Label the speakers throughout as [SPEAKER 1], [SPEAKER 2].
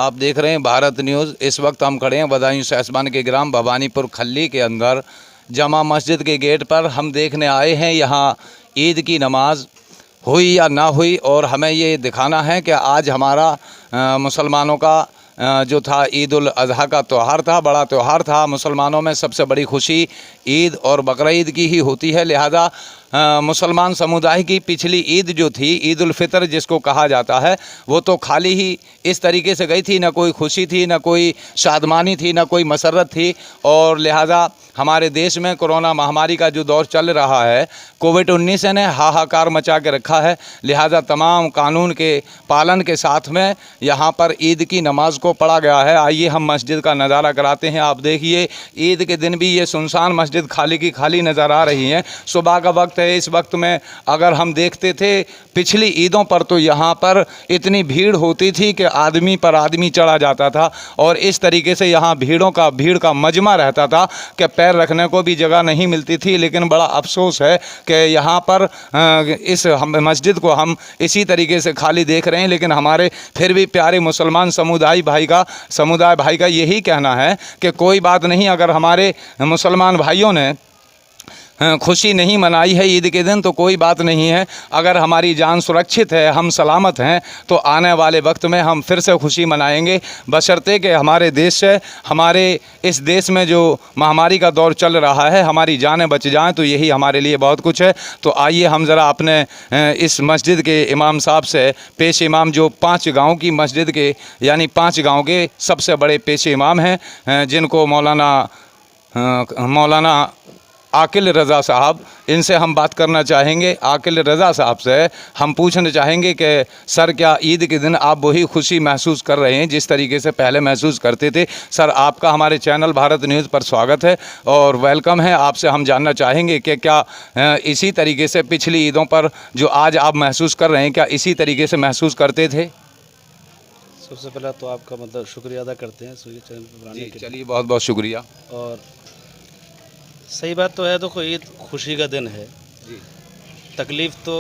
[SPEAKER 1] आप देख रहे हैं भारत न्यूज़। इस वक्त हम खड़े हैं बदायूं सहसवान के ग्राम भवानीपुर खल्ली के अंदर जमा मस्जिद के गेट पर। हम देखने आए हैं यहाँ ईद की नमाज हुई या ना हुई, और हमें ये दिखाना है कि आज हमारा मुसलमानों का जो था ईद उल अज़हा का त्यौहार था, बड़ा त्यौहार था। मुसलमानों में सबसे बड़ी खुशी ईद और बकरीद की ही होती है। लिहाजा मुसलमान समुदाय की पिछली ईद जो थी, ईद उल फितर जिसको कहा जाता है, वो तो खाली ही इस तरीके से गई थी, ना कोई खुशी थी, ना कोई शादमानी थी, ना कोई मसरत थी। और लिहाजा हमारे देश में कोरोना महामारी का जो दौर चल रहा है, कोविड-19 ने हाहाकार मचा के रखा है। लिहाजा तमाम कानून के पालन के साथ में यहाँ पर ईद की नमाज को पढ़ा गया है। आइए हम मस्जिद का नज़ारा कराते हैं। आप देखिए ईद के दिन भी ये सुनसान मस्जिद खाली की खाली नज़र आ रही है। सुबह का वक्त है। इस वक्त में अगर हम देखते थे पिछली ईदों पर तो यहाँ पर इतनी भीड़ होती थी कि आदमी पर आदमी चढ़ा जाता था, और इस तरीके से यहाँ भीड़ का मजमा रहता था कि पैर रखने को भी जगह नहीं मिलती थी। लेकिन बड़ा अफसोस है कि यहाँ पर इस मस्जिद को हम इसी तरीके से खाली देख रहे हैं। लेकिन हमारे फिर भी प्यारे मुसलमान समुदाय भाई का यही कहना है कि कोई बात नहीं, अगर हमारे मुसलमान भाइयों ने खुशी नहीं मनाई है ईद के दिन तो कोई बात नहीं है। अगर हमारी जान सुरक्षित है, हम सलामत हैं, तो आने वाले वक्त में हम फिर से खुशी मनाएंगे, बशर्ते कि हमारे देश से, हमारे इस देश में जो महामारी का दौर चल रहा है, हमारी जानें बच जाएं तो यही हमारे लिए बहुत कुछ है। तो आइए हम ज़रा अपने इस मस्जिद के इमाम साहब से, पेश इमाम जो 5 गाँव की मस्जिद के यानी 5 गाँव के सबसे बड़े पेश इमाम हैं, जिनको मौलाना आकिल रज़ा साहब, इनसे हम बात करना चाहेंगे। आकिल रज़ा साहब से हम पूछना चाहेंगे कि सर, क्या ईद के दिन आप वही खुशी महसूस कर रहे हैं जिस तरीके से पहले महसूस करते थे? सर, आपका हमारे चैनल भारत न्यूज़ पर स्वागत है और वेलकम है। आपसे हम जानना चाहेंगे कि क्या इसी तरीके से पिछली ईदों पर जो आज आप महसूस कर रहे हैं, क्या इसी तरीके से महसूस करते थे?
[SPEAKER 2] सबसे पहला तो आपका शुक्रिया अदा करते हैं चैनल पर बनाने के लिए।
[SPEAKER 1] चलिए, बहुत बहुत शुक्रिया।
[SPEAKER 2] और सही बात तो है, देखो ईद खुशी का दिन है जी। तकलीफ़ तो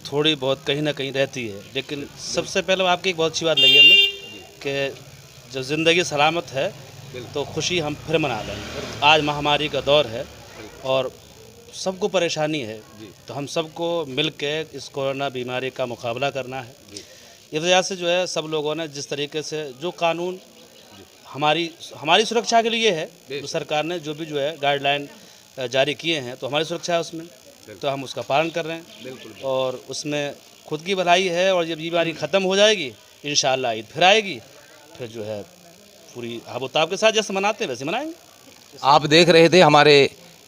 [SPEAKER 2] थोड़ी बहुत कहीं ना कहीं रहती है, लेकिन सबसे पहले आपकी एक बहुत अच्छी बात लगी हमें कि जब ज़िंदगी सलामत है तो खुशी हम फिर मना लें। आज महामारी का दौर है और सबको परेशानी है, तो हम सबको मिल के इस कोरोना बीमारी का मुकाबला करना है। इस वजह से जो है सब लोगों ने जिस तरीके से जो कानून हमारी सुरक्षा के लिए है, तो सरकार ने जो है गाइडलाइन जारी किए हैं, तो हमारी सुरक्षा है उसमें, तो हम उसका पालन कर रहे हैं और उसमें खुद की भलाई है। और जब ये बीमारी ख़त्म हो जाएगी इंशाअल्लाह ईद फिर आएगी, फिर जो है पूरी हाबोताब के साथ जैसे मनाते हैं वैसे मनाएंगे।
[SPEAKER 1] आप देख रहे थे हमारे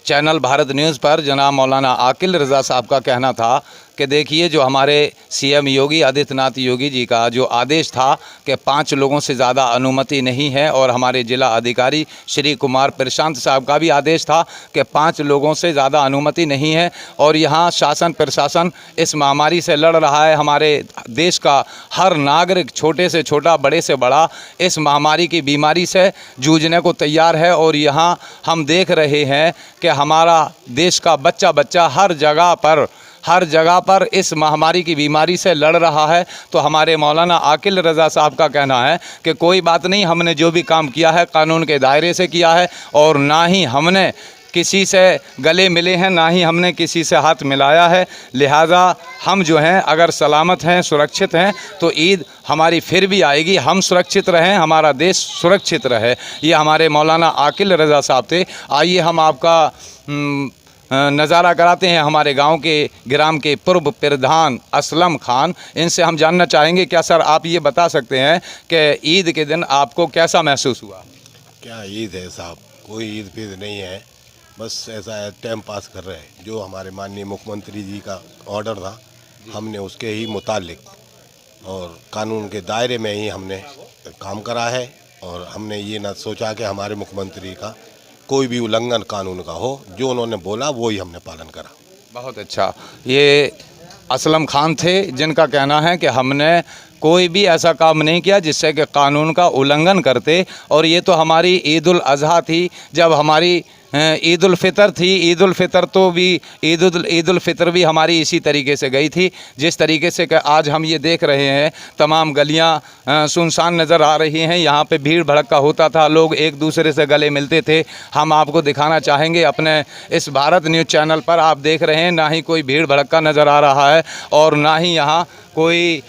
[SPEAKER 1] चैनल भारत न्यूज़ पर जनाब मौलाना आकिल रज़ा साहब का कहना था कि देखिए, जो हमारे सीएम योगी आदित्यनाथ योगी जी का जो आदेश था कि 5 लोगों से ज़्यादा अनुमति नहीं है, और हमारे जिला अधिकारी श्री कुमार प्रशांत साहब का भी आदेश था कि 5 लोगों से ज़्यादा अनुमति नहीं है। और यहाँ शासन प्रशासन इस महामारी से लड़ रहा है। हमारे देश का हर नागरिक, छोटे से छोटा, बड़े से बड़ा, इस महामारी की बीमारी से जूझने को तैयार है। और यहाँ हम देख रहे हैं कि हमारा देश का बच्चा हर जगह पर इस महामारी की बीमारी से लड़ रहा है। तो हमारे मौलाना आकिल रज़ा साहब का कहना है कि कोई बात नहीं, हमने जो भी काम किया है कानून के दायरे से किया है, और ना ही हमने किसी से गले मिले हैं, ना ही हमने किसी से हाथ मिलाया है। लिहाजा हम जो हैं अगर सलामत हैं, सुरक्षित हैं, तो ईद हमारी फिर भी आएगी। हम सुरक्षित रहें, हमारा देश सुरक्षित रहे। ये हमारे मौलाना आकिल रज़ा साहब थे। आइए हम आपका नज़ारा कराते हैं हमारे गांव के ग्राम के पूर्व प्रधान असलम खान। इनसे हम जानना चाहेंगे, क्या सर आप ये बता सकते हैं कि ईद के दिन आपको कैसा महसूस हुआ?
[SPEAKER 3] क्या ईद है साहब, कोई ईद पीद नहीं है, बस ऐसा है टाइम पास कर रहे हैं। जो हमारे माननीय मुख्यमंत्री जी का ऑर्डर था, हमने उसके ही मुतालिक और कानून के दायरे में ही हमने काम करा है। और हमने ये ना सोचा कि हमारे मुख्यमंत्री का कोई भी उल्लंघन कानून का हो, जो उन्होंने बोला वो ही हमने पालन करा।
[SPEAKER 1] बहुत अच्छा। ये असलम खान थे जिनका कहना है कि हमने कोई भी ऐसा काम नहीं किया जिससे कि कानून का उल्लंघन करते। और ये तो हमारी ईद उल अज़हा थी, जब हमारी ईद उल फितर थी, ईद उल फितर तो भी ईद उल फितर भी हमारी इसी तरीके से गई थी, जिस तरीके से कि आज हम ये देख रहे हैं तमाम गलियां सुनसान नज़र आ रही हैं। यहाँ पे भीड़ भड़का होता था, लोग एक दूसरे से गले मिलते थे। हम आपको दिखाना चाहेंगे अपने इस भारत न्यूज़ चैनल पर, आप देख रहे हैं ना ही कोई भीड़ भड़का नज़र आ रहा है और ना ही यहाँ कोई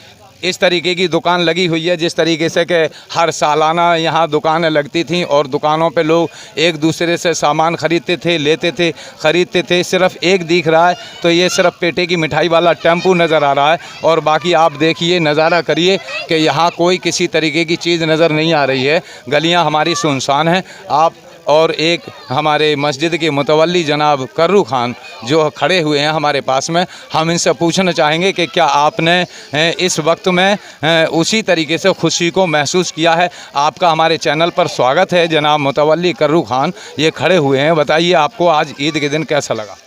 [SPEAKER 1] इस तरीके की दुकान लगी हुई है जिस तरीके से कि हर सालाना यहाँ दुकानें लगती थीं और दुकानों पे लोग एक दूसरे से सामान ख़रीदते थे, लेते थे, ख़रीदते थे। सिर्फ़ एक दिख रहा है तो ये सिर्फ पेटे की मिठाई वाला टेम्पू नज़र आ रहा है और बाकी आप देखिए, नज़ारा करिए कि यहाँ कोई किसी तरीके की चीज़ नज़र नहीं आ रही है। गलियाँ हमारी सुनसान हैं। आप और एक हमारे मस्जिद के मुतवल्ली जनाब कर्रू खान जो खड़े हुए हैं हमारे पास में, हम इनसे पूछना चाहेंगे कि क्या आपने इस वक्त में उसी तरीके से खुशी को महसूस किया है। आपका हमारे चैनल पर स्वागत है जनाब मुतवल्ली कर्रू खान, ये खड़े हुए हैं। बताइए आपको आज ईद के दिन कैसा लगा?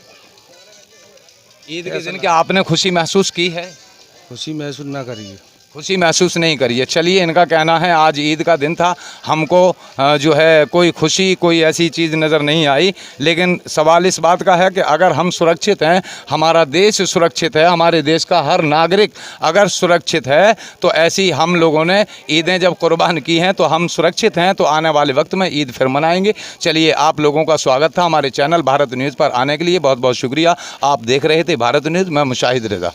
[SPEAKER 1] ईद के दिन क्या आपने खुशी महसूस की है?
[SPEAKER 2] खुशी महसूस ना करिए,
[SPEAKER 1] खुशी महसूस नहीं करिए। चलिए, इनका कहना है आज ईद का दिन था, हमको जो है कोई खुशी, कोई ऐसी चीज़ नज़र नहीं आई। लेकिन सवाल इस बात का है कि अगर हम सुरक्षित हैं, हमारा देश सुरक्षित है, हमारे देश का हर नागरिक अगर सुरक्षित है, तो ऐसी हम लोगों ने ईदें जब कुर्बान की हैं तो हम सुरक्षित हैं, तो आने वाले वक्त में ईद फिर मनाएंगे। चलिए, आप लोगों का स्वागत था हमारे चैनल भारत न्यूज़ पर आने के लिए, बहुत बहुत शुक्रिया। आप देख रहे थे भारत न्यूज़, मैं मुशाहिद रज़ा।